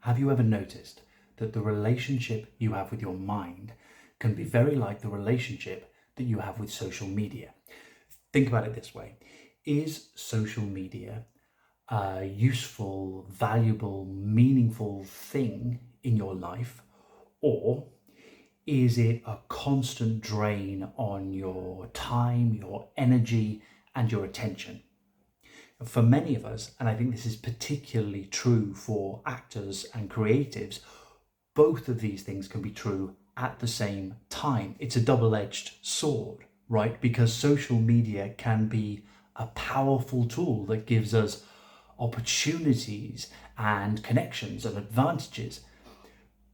Have you ever noticed that the relationship you have with your mind can be very like the relationship that you have with social media? Think about it this way. Is social media a useful, valuable, meaningful thing in your life, or is it a constant drain on your time, your energy, and your attention? For many of us, and I think this is particularly true for actors and creatives, both of these things can be true at the same time. It's a double-edged sword, right? Because social media can be a powerful tool that gives us opportunities and connections and advantages.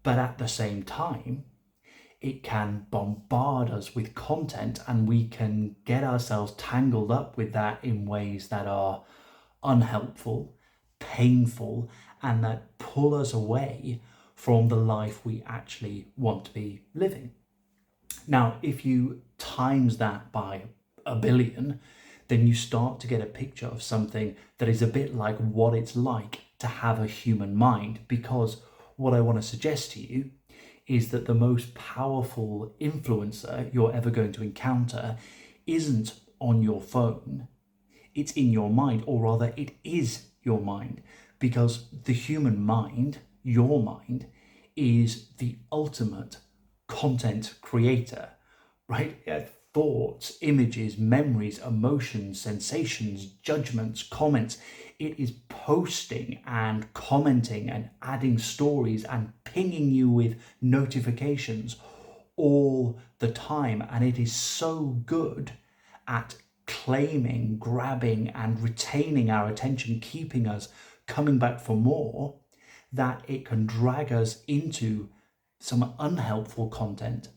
But at the same time, it can bombard us with content, and we can get ourselves tangled up with that in ways that are unhelpful, painful, and that pull us away from the life we actually want to be living. Now, if you times that by a billion, then you start to get a picture of something that is a bit like what it's like to have a human mind. Because what I want to suggest to you is that the most powerful influencer you're ever going to encounter isn't on your phone, it's in your mind, or rather it is your mind, because the human mind, your mind, is the ultimate content creator, right? Thoughts, images, memories, emotions, sensations, judgments, comments. It is posting and commenting and adding stories and pinging you with notifications all the time. And it is so good at claiming, grabbing, and retaining our attention, keeping us coming back for more, that it can drag us into some unhelpful content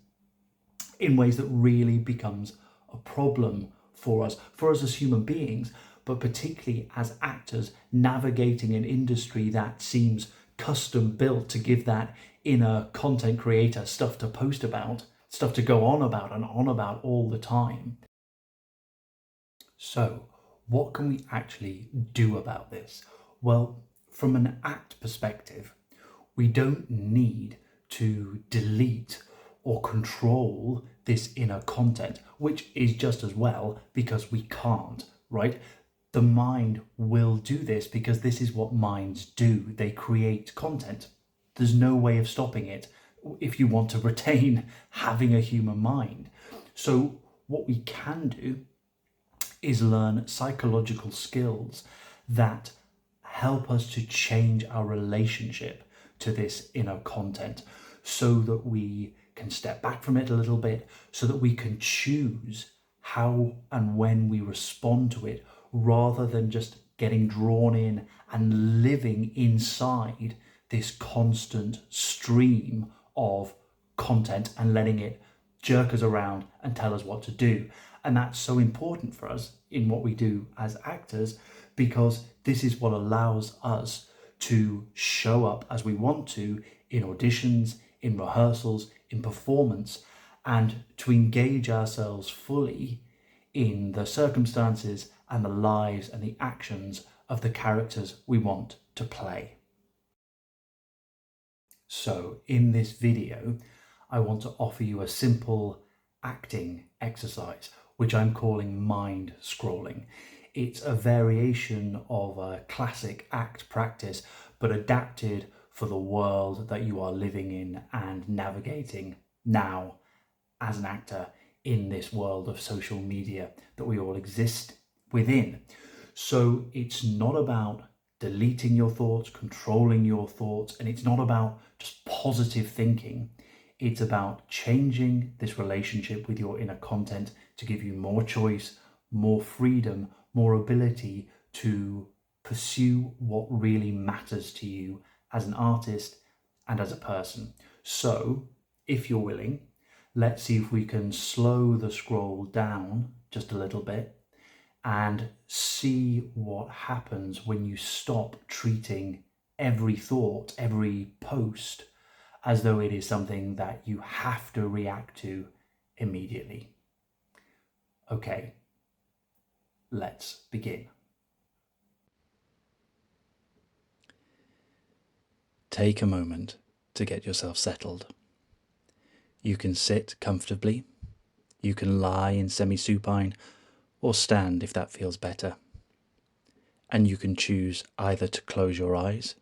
in ways that really becomes a problem for us as human beings, but particularly as actors navigating an industry that seems custom built to give that inner content creator stuff to post about, stuff to go on about and on about all the time. So, what can we actually do about this? Well, from an act perspective, we don't need to delete or control this inner content, which is just as well, because we can't, right? The mind will do this because this is what minds do. They create content. There's no way of stopping it if you want to retain having a human mind. So what we can do is learn psychological skills that help us to change our relationship to this inner content, so that we can step back from it a little bit, so that we can choose how and when we respond to it, rather than just getting drawn in and living inside this constant stream of content and letting it jerk us around and tell us what to do. And that's so important for us in what we do as actors, because this is what allows us to show up as we want to in auditions, in rehearsals, in performance, and to engage ourselves fully in the circumstances and the lives and the actions of the characters we want to play. So in this video, I want to offer you a simple acting exercise, which I'm calling mind scrolling. It's a variation of a classic act practice, but adapted for the world that you are living in and navigating now as an actor in this world of social media that we all exist within. So it's not about deleting your thoughts, controlling your thoughts, and it's not about just positive thinking. It's about changing this relationship with your inner content to give you more choice, more freedom, more ability to pursue what really matters to you as an artist and as a person. So, if you're willing, let's see if we can slow the scroll down just a little bit and see what happens when you stop treating every thought, every post, as though it is something that you have to react to immediately. Okay, let's begin. Take a moment to get yourself settled. You can sit comfortably, you can lie in semi-supine, or stand if that feels better. And you can choose either to close your eyes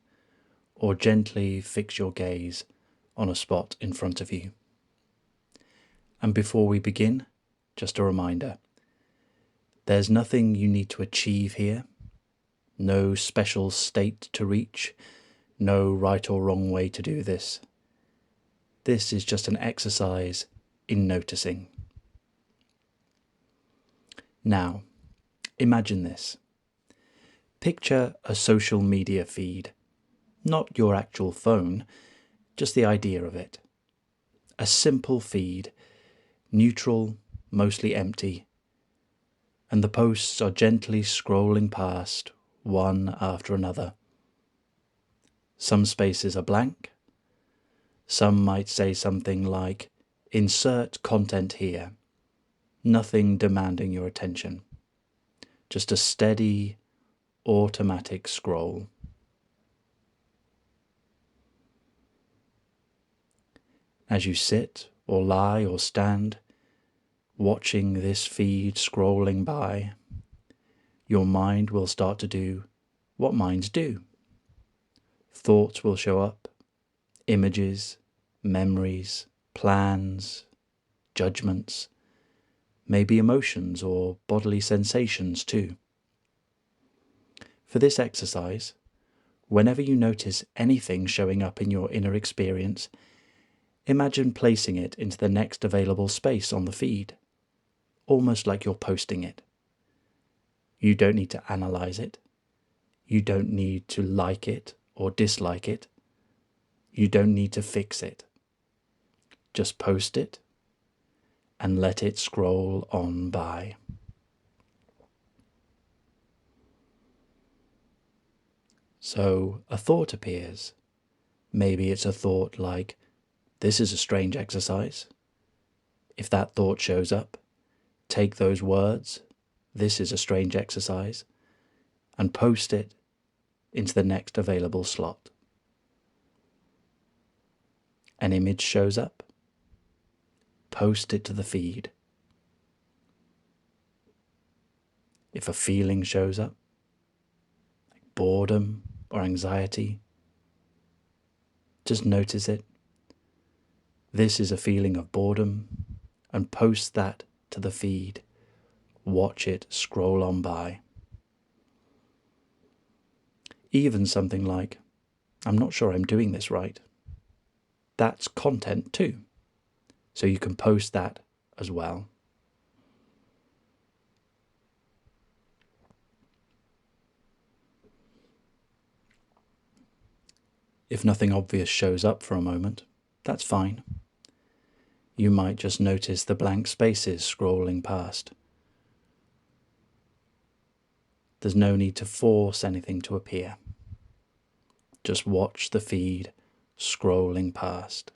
or gently fix your gaze on a spot in front of you. And before we begin, just a reminder, there's nothing you need to achieve here, no special state to reach, no right or wrong way to do this. This is just an exercise in noticing. Now, imagine this. Picture a social media feed, not your actual phone, just the idea of it. A simple feed, neutral, mostly empty, and the posts are gently scrolling past, one after another. Some spaces are blank. Some might say something like, "Insert content here." Nothing demanding your attention. Just a steady, automatic scroll. As you sit or lie or stand, watching this feed scrolling by, your mind will start to do what minds do. Thoughts will show up, images, memories, plans, judgments, maybe emotions or bodily sensations too. For this exercise, whenever you notice anything showing up in your inner experience, imagine placing it into the next available space on the feed, almost like you're posting it. You don't need to analyze it. You don't need to like it or dislike it. You don't need to fix it. Just post it and let it scroll on by. So a thought appears. Maybe it's a thought like, "This is a strange exercise." If that thought shows up, take those words, "This is a strange exercise," and post it into the next available slot. An image shows up, post it to the feed. If a feeling shows up, like boredom or anxiety, just notice it. This is a feeling of boredom, and post that to the feed. Watch it scroll on by. Even something like, "I'm not sure I'm doing this right." That's content too, so you can post that as well. If nothing obvious shows up for a moment, that's fine. You might just notice the blank spaces scrolling past. There's no need to force anything to appear. Just watch the feed scrolling past.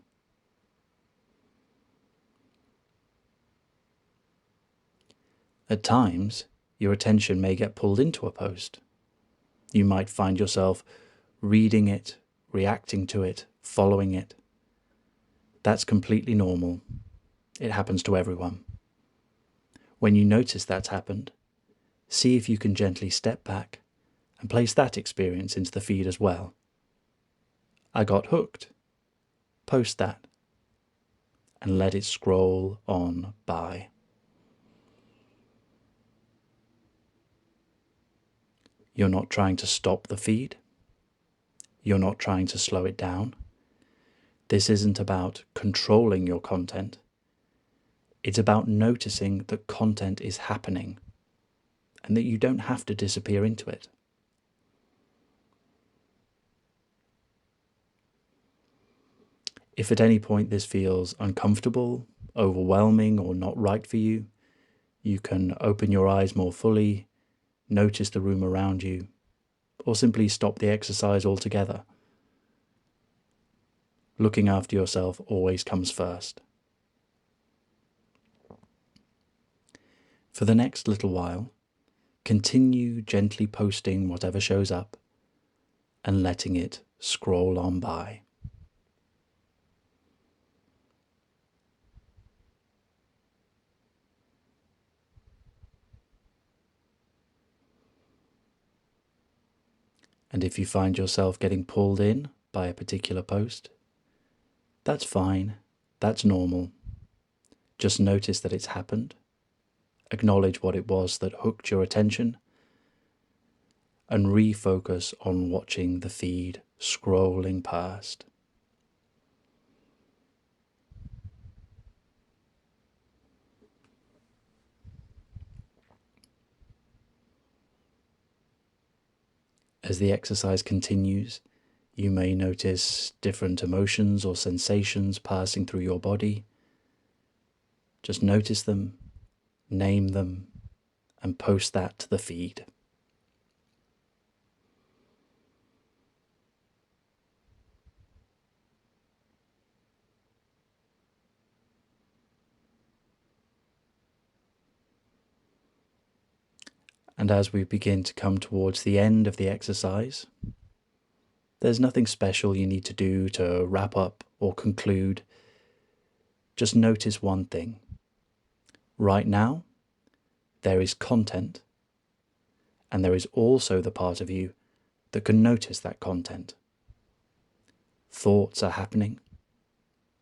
At times, your attention may get pulled into a post. You might find yourself reading it, reacting to it, following it. That's completely normal. It happens to everyone. When you notice that's happened, see if you can gently step back and place that experience into the feed as well. "I got hooked." Post that and let it scroll on by. You're not trying to stop the feed. You're not trying to slow it down. This isn't about controlling your content. It's about noticing that content is happening and that you don't have to disappear into it. If at any point this feels uncomfortable, overwhelming, or not right for you, you can open your eyes more fully, notice the room around you, or simply stop the exercise altogether. Looking after yourself always comes first. For the next little while, continue gently posting whatever shows up and letting it scroll on by. And if you find yourself getting pulled in by a particular post, that's fine, that's normal. Just notice that it's happened, acknowledge what it was that hooked your attention, and refocus on watching the feed scrolling past. As the exercise continues, you may notice different emotions or sensations passing through your body. Just notice them, name them, and post that to the feed. And as we begin to come towards the end of the exercise, there's nothing special you need to do to wrap up or conclude. Just notice one thing. Right now, there is content, and there is also the part of you that can notice that content. Thoughts are happening,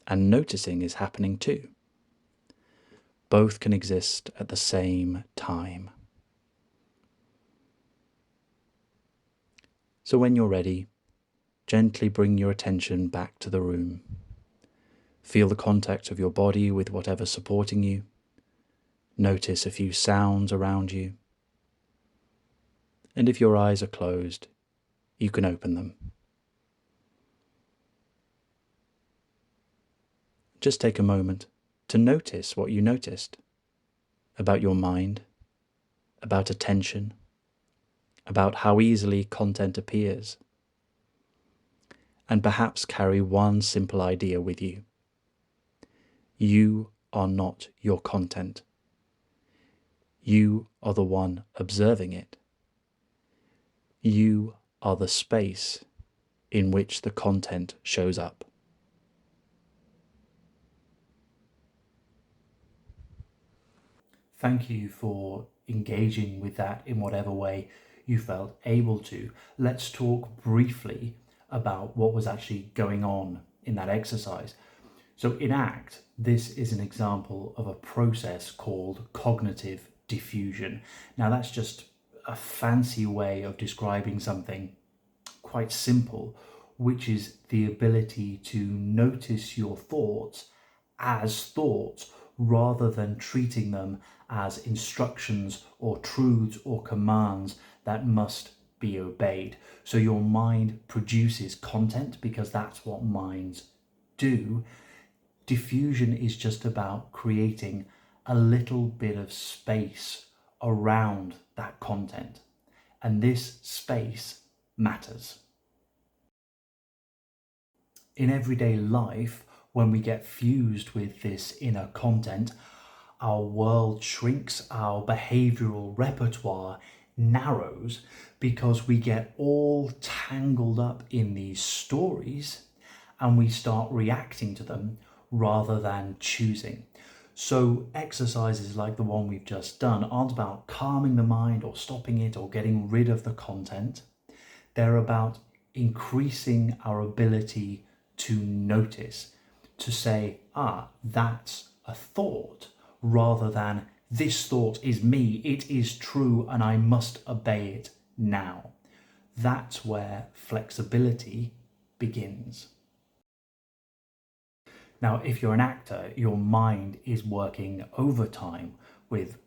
and noticing is happening too. Both can exist at the same time. So when you're ready, gently bring your attention back to the room. Feel the contact of your body with whatever's supporting you. Notice a few sounds around you. And if your eyes are closed, you can open them. Just take a moment to notice what you noticed about your mind, about attention, about how easily content appears, and perhaps carry one simple idea with you. You are not your content. You are the one observing it. You are the space in which the content shows up. Thank you for engaging with that in whatever way you felt able to. Let's talk briefly about what was actually going on in that exercise. So in ACT, this is an example of a process called cognitive diffusion. Now that's just a fancy way of describing something quite simple, which is the ability to notice your thoughts as thoughts rather than treating them as instructions or truths or commands that must be obeyed. So your mind produces content because that's what minds do. Diffusion is just about creating a little bit of space around that content, and this space matters. In everyday life, when we get fused with this inner content, our world shrinks, our behavioural repertoire narrows because we get all tangled up in these stories and we start reacting to them rather than choosing. So exercises like the one we've just done aren't about calming the mind or stopping it or getting rid of the content. They're about increasing our ability to notice, to say, that's a thought, rather than this thought is me, it is true, and I must obey it now. That's where flexibility begins. Now, if you're an actor, your mind is working overtime with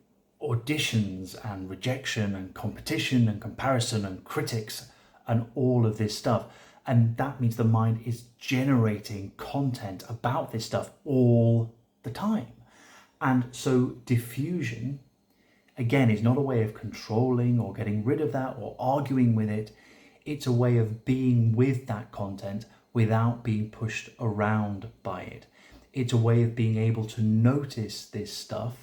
auditions and rejection and competition and comparison and critics and all of this stuff. And that means the mind is generating content about this stuff all the time. And so diffusion, again, is not a way of controlling or getting rid of that or arguing with it. It's a way of being with that content without being pushed around by it. It's a way of being able to notice this stuff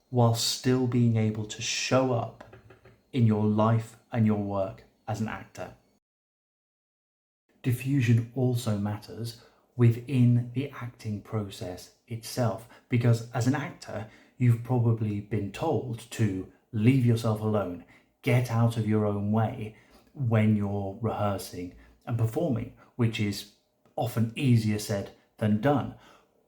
while still being able to show up in your life and your work as an actor. Diffusion also matters within the acting process itself, because as an actor, you've probably been told to leave yourself alone, get out of your own way when you're rehearsing and performing, which is often easier said than done.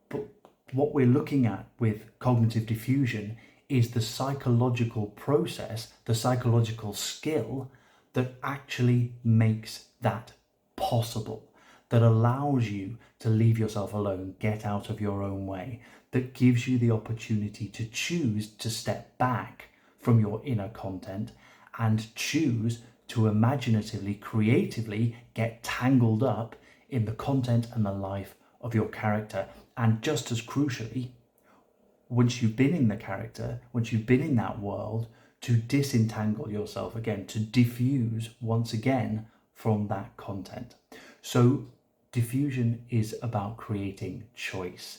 But what we're looking at with cognitive diffusion is the psychological process, the psychological skill that actually makes that possible, that allows you to leave yourself alone, get out of your own way, that gives you the opportunity to choose to step back from your inner content and choose to imaginatively, creatively get tangled up in the content and the life of your character. And just as crucially, once you've been in the character, once you've been in that world, to disentangle yourself again, to diffuse once again from that content. So diffusion is about creating choice.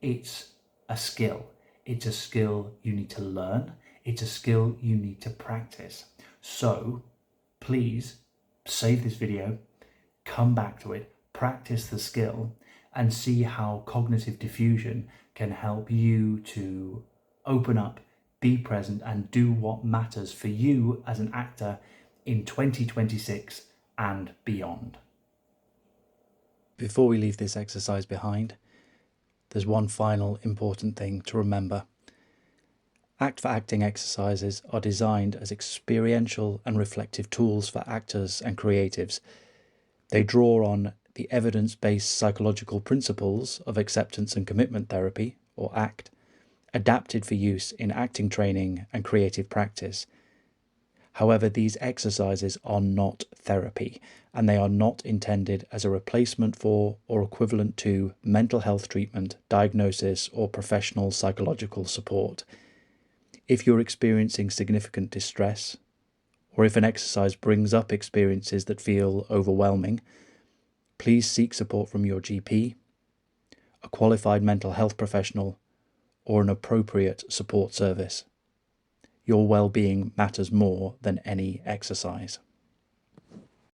It's a skill. It's a skill you need to learn. It's a skill you need to practice. So please save this video, come back to it, practice the skill, and see how cognitive diffusion can help you to open up, be present, and do what matters for you as an actor in 2026 and beyond. Before we leave this exercise behind, there's one final important thing to remember. Act for Acting exercises are designed as experiential and reflective tools for actors and creatives. They draw on the evidence-based psychological principles of acceptance and commitment therapy, or ACT, adapted for use in acting training and creative practice. However, these exercises are not therapy, and they are not intended as a replacement for or equivalent to mental health treatment, diagnosis, or professional psychological support. If you're experiencing significant distress, or if an exercise brings up experiences that feel overwhelming, please seek support from your GP, a qualified mental health professional, or an appropriate support service. Your well-being matters more than any exercise.